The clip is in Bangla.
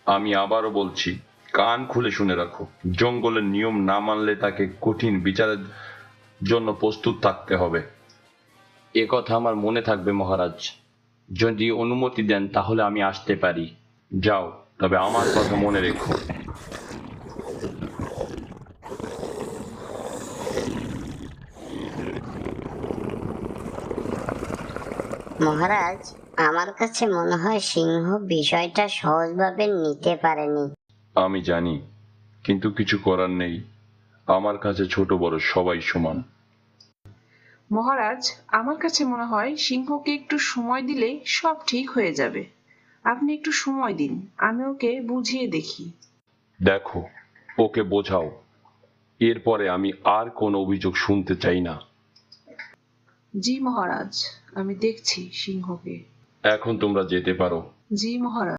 আমি আবারও বলছি, কান খুলে শুনে রাখো, জঙ্গলের নিয়ম না মানলে তাকে কঠিন বিচারের জন্য প্রস্তুত থাকতে হবে। এ কথা আমার মনে থাকবে মহারাজ। যদি অনুমতি দেন তাহলে আমি আসতে পারি। যাও, তবে আমার কথা মনে রেখো। মহারাজ, আমার কাছে মনে হয় সিংহ বিষয়টা সহজভাবে নিতে পারেনি। আমি জানি, কিন্তু কিছু করার নেই। আমার কাছে ছোট বড় সবাই সমান। মহারাজ, আমার কাছে মনে হয় সিংহকে একটু সময় দিলেই সব ঠিক হয়ে যাবে। আপনি একটু সময় দিন, আমি ওকে বুঝিয়ে দেখি। দেখো, ওকে বোঝাও। এরপরে আমি আর কোনো অভিযোগ শুনতে চাই না। জি মহারাজ, আমি দেখছি সিংহকে। এখন তোমরা যেতে পারো। জি মহারাজ।